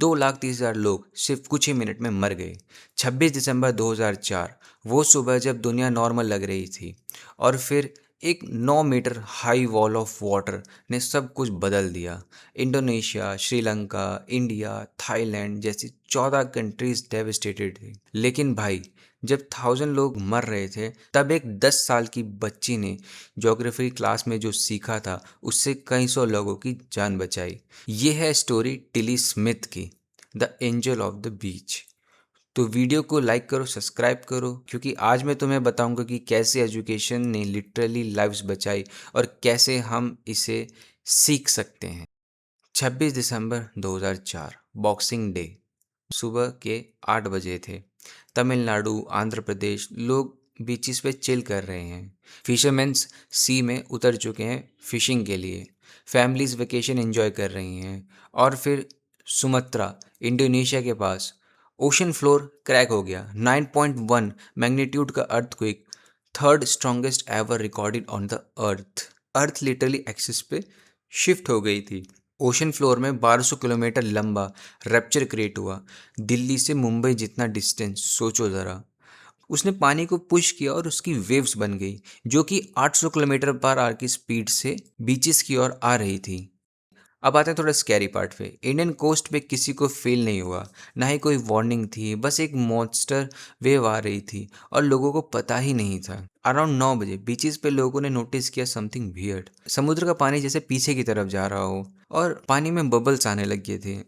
2,30,000 लोग सिर्फ कुछ ही मिनट में मर गए। 26 दिसंबर 2004, वो सुबह जब दुनिया नॉर्मल लग रही थी, और फिर एक 9 metre high wall of water ने सब कुछ बदल दिया। इंडोनेशिया, श्रीलंका, इंडिया, थाईलैंड जैसी 14 कंट्रीज डेविस्टेटेड थी। लेकिन भाई, जब 1000 लोग मर रहे थे, तब एक 10 साल की बच्ची ने ज्योग्राफी क्लास में जो सीखा था, उससे कई सौ लोगों की जान बचाई। ये है स्टोरी टिली स्मिथ की, the angel of the beach. तो वीडियो को लाइक करो, सब्सक्राइब करो, क्योंकि आज मैं तुम्हें बताऊंगा कि कैसे एजुकेशन ने लिटरली लाइव्स बचाई और कैसे हम इसे सीख सकते हैं। 26 दिसंबर 2004, बॉक्सिंग डे। सुबह के 8 बजे थे। तमिलनाडु, आंध्र प्रदेश, लोग बीचेस पे चिल कर रहे हैं। फिशरमैन्स सी में उतर चुके हैं फिशिंग के लिए। फैमिलीज वेकेशन एंजॉय कर रही हैं। और फिर सुमत्रा, इंडोनेशिया के पास, ओशन फ्लोर क्रैक हो गया। 9.1 मैग्नीट्यूड का earthquake, third strongest ever recorded on the earth. Earth literally axis पे शिफ्ट हो गई थी। ओशन फ्लोर में 1200 किलोमीटर लंबा रप्चर क्रिएट हुआ। दिल्ली से मुंबई जितना डिस्टेंस सोचो ज़रा। उसने पानी को पुश किया और उसकी वेव्स बन गई, जो कि 800 किलोमीटर पर आवर की स्पीड से बीचेस की ओर आ रही थी। अब आते हैं थोड़ा स्कैरी पार्ट पे। इंडियन कोस्ट पे किसी को फील नहीं हुआ, ना ही कोई वार्निंग थी, बस एक मॉन्स्टर वेव आ रही थी और लोगों को पता ही नहीं था। अराउंड 9 बजे बीचेस पे लोगों ने नोटिस किया समथिंग वियर्ड। समुद्र का पानी जैसे पीछे की तरफ जा रहा हो और पानी में बबल्स आने लग गए थे।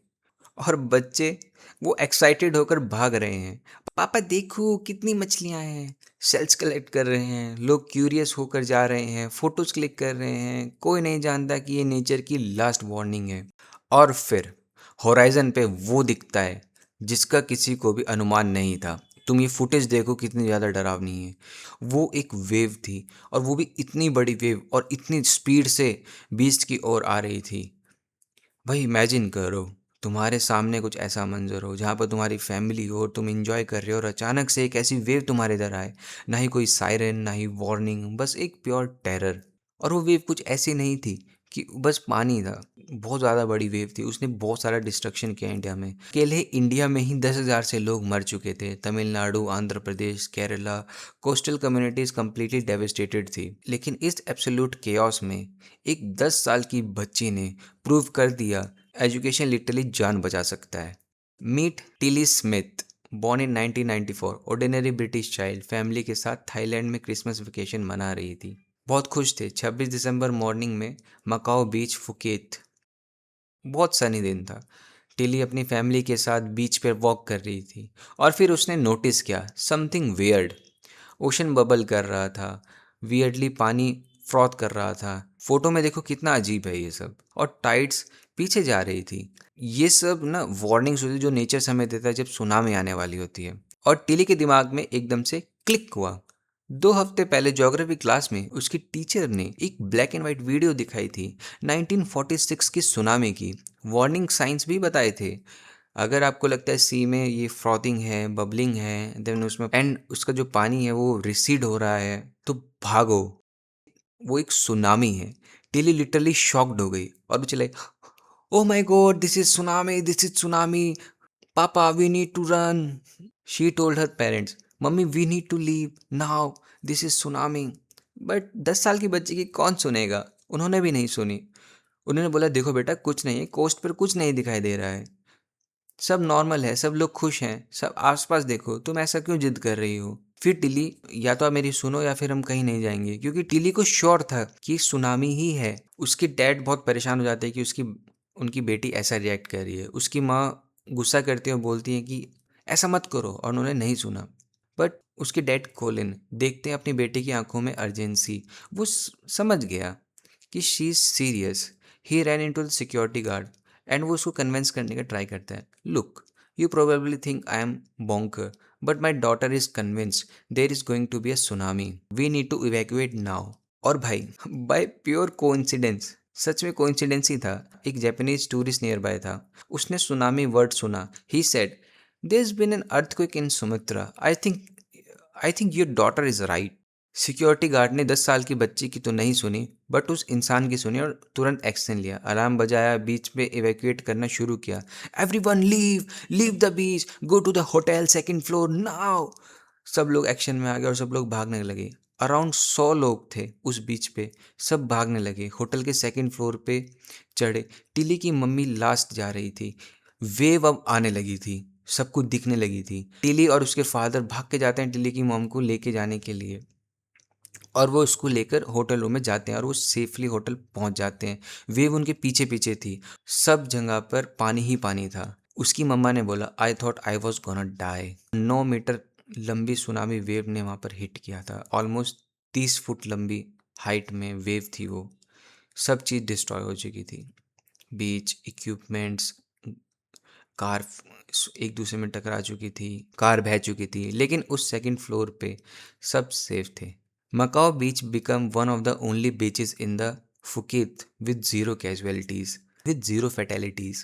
और बच्चे वो एक्साइटेड होकर भाग रहे हैं। पापा देखो कितनी मछलियां हैं। सेल्स कलेक्ट कर रहे हैं। लोग क्यूरियस होकर जा रहे हैं, फोटोज क्लिक कर रहे हैं। कोई नहीं जानता कि ये नेचर की लास्ट वार्निंग है। और फिर होराइजन पे वो दिखता है जिसका किसी को भी अनुमान नहीं था। तुम ये फुटेज देखो कितनी ज़्यादा डरावनी है। वो एक वेव थी, और वो भी इतनी बड़ी वेव और इतनी स्पीड से बीच की ओर आ रही थी। भाई इमेजिन करो, तुम्हारे सामने कुछ ऐसा मंजर हो जहाँ पर तुम्हारी फैमिली हो और तुम इंजॉय कर रहे हो, और अचानक से एक ऐसी वेव तुम्हारे इधर आए। ना ही कोई सायरन, ना ही वार्निंग, बस एक प्योर टेरर। और वो वेव कुछ ऐसी नहीं थी कि बस पानी था, बहुत ज़्यादा बड़ी वेव थी। उसने बहुत सारा डिस्ट्रक्शन किया इंडिया में। अकेले इंडिया में ही 10,000 से लोग मर चुके थे। Tamil Nadu, Andhra Pradesh, Kerala, coastal communities completely devastated थी। लेकिन इस एब्सोल्यूट केओस में एक 10 साल की बच्ची ने प्रूव कर दिया एजुकेशन लिटरली जान बचा सकता है। Meet Tilly Smith, born in 1994, ordinary British child, family के साथ थाईलैंड में क्रिसमस वेकेशन मना रही थी। बहुत खुश थे। 26 दिसंबर मॉर्निंग में मकाओ बीच, फुकेत। बहुत सनी दिन था। टिली अपनी फैमिली के साथ बीच पर वॉक कर रही थी, और फिर उसने नोटिस किया समथिंग वियर्ड। ओशन बबल कर रहा था, वियर्डली पानी फ्रॉथ कर रहा था। फोटो में देखो कितना अजीब है ये सब। और टाइड्स पीछे जा रही थी। ये सब ना वार्निंग्स होती है जो नेचर हमें देता है जब सुनामी आने वाली होती है। और टिली के दिमाग में एकदम से क्लिक हुआ। 2 हफ्ते पहले ज्योग्राफी क्लास में उसकी टीचर ने एक ब्लैक एंड वाइट वीडियो दिखाई थी 1946 की सुनामी की। वार्निंग साइंस भी बताए थे। अगर आपको लगता है सी में ये फ्रॉथिंग है, बबलिंग है, देन उसमें एंड उसका जो पानी है वो रिसीड हो रहा है, तो भागो, वो एक सुनामी है। टिली लिटरली शॉक्ड हो गई और वो चले, oh my god, this is tsunami, this is tsunami, पापा we need to run. She told her parents, मम्मी we need to leave now, this is tsunami. But 10 साल की बच्ची की कौन सुनेगा। उन्होंने भी नहीं सुनी। उन्होंने बोला देखो बेटा, कुछ नहीं है, कोस्ट पर कुछ नहीं दिखाई दे रहा है, सब नॉर्मल है, सब लोग खुश हैं, सब आसपास देखो, तुम ऐसा क्यों जिद कर रही हो। फिर टिली, या तो आप मेरी सुनो या फिर हम कहीं नहीं जाएंगे, क्योंकि टिली को श्योर था कि सुनामी ही है। उसके डैड बहुत परेशान हो जाते हैं कि उनकी बेटी ऐसा रिएक्ट कर रही है। उसकी माँ गुस्सा करती है और बोलती है कि ऐसा मत करो, और उन्होंने नहीं सुना। बट उसके डैड कोलिन देखते हैं अपनी बेटी की आंखों में अर्जेंसी। वो समझ गया कि she is serious. He ran into the security guard and वो उसको कन्विंस करने का ट्राई करता है। Look, you probably think I am bonker, but my daughter is convinced there is going to be a tsunami, we need to evacuate now. और भाई, bye pure coincidence, सच में coincidence ही था, एक जापानीज टूरिस्ट नियर बाय था। उसने tsunami word सुना। He said, there has been an earthquake in Sumatra, I think your daughter is right. Security guard ने 10 साल की बच्ची की तो नहीं सुनी, बट उस इंसान की सुनी और तुरंत एक्शन लिया। अलार्म बजाया, बीच पे इवैक्यूएट करना शुरू किया। Everyone leave, leave the beach, go to the hotel second floor now. सब लोग एक्शन में आ गए और सब लोग भागने लगे। अराउंड 100 लोग थे उस बीच पे। सब भागने लगे, होटल के सेकंड फ्लोर पे चढ़े। टिली की मम्मी लास्ट जा रही थी। वेव अब आने लगी थी, सब कुछ दिखने लगी थी। टिली और उसके फादर भाग के जाते हैं टिली की मॉम को लेके जाने के लिए, और वो उसको लेकर होटल रूम में जाते हैं और वो सेफली होटल पहुंच जाते हैं। वेव उनके पीछे पीछे थी, सब जगह पर पानी ही पानी था। उसकी मम्मा ने बोला, I thought I was gonna die. 9 metre लंबी सुनामी वेव ने वहाँ पर हिट किया था। ऑलमोस्ट 30 फुट लंबी हाइट में वेव थी वो। सब चीज़ डिस्ट्रॉय हो चुकी थी। बीच, इक्विपमेंट्स, कार एक दूसरे में टकरा चुकी थी, कार बह चुकी थी, लेकिन उस सेकंड फ्लोर पे सब सेफ थे। Macau beach became one of the only beaches in the Phuket with zero casualties, with zero fatalities.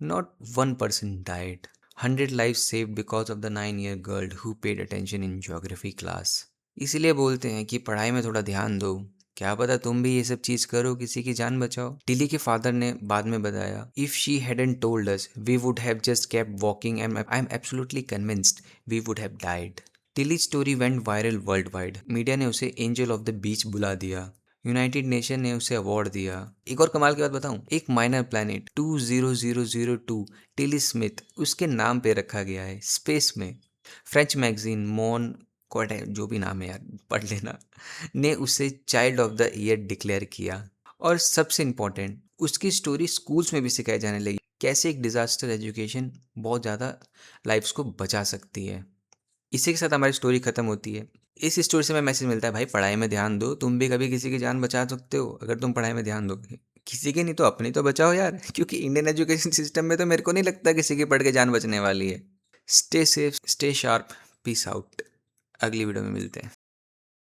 Not one person died. 100 lives saved because of the 9-year girl who paid attention in geography class. इसीलिए बोलते हैं कि पढ़ाई में थोड़ा ध्यान दो, क्या पता तुम भी ये सब चीज करो, किसी की जान बचाओ। टिली के फादर ने बाद में बताया, if she hadn't told us we would have just kept walking and I am absolutely convinced we would have died. Tilly story went viral worldwide. Media ने उसे एंजल ऑफ द बीच बुला दिया। United nation ने उसे award दिया। एक और कमाल की बात बताऊं, एक माइनर प्लैनेट 20002 टिली स्मिथ उसके नाम पे रखा गया है स्पेस में। फ्रेंच मैगजीन मॉन क्वाट, जो भी नाम है यार पढ़ लेना, ने उसे child of the year declare किया। और सबसे इम्पोर्टेंट, उसकी स्टोरी स्कूल्स में भी सिखाई जाने लगी, कैसे एक डिजास्टर एजुकेशन बहुत ज़्यादा लाइफ्स को बचा सकती है। इसी के साथ हमारी स्टोरी खत्म होती है। इस स्टोरी से हमें मैसेज मिलता है, भाई पढ़ाई में ध्यान दो, तुम भी कभी किसी की जान बचा सकते हो अगर तुम पढ़ाई में ध्यान दोगे। किसी की नहीं तो अपनी तो बचाओ यार, क्योंकि इंडियन एजुकेशन सिस्टम में तो मेरे को नहीं लगता किसी की पढ़ के जान बचने वाली है। Stay safe, stay sharp, peace out. अगली वीडियो में मिलते हैं।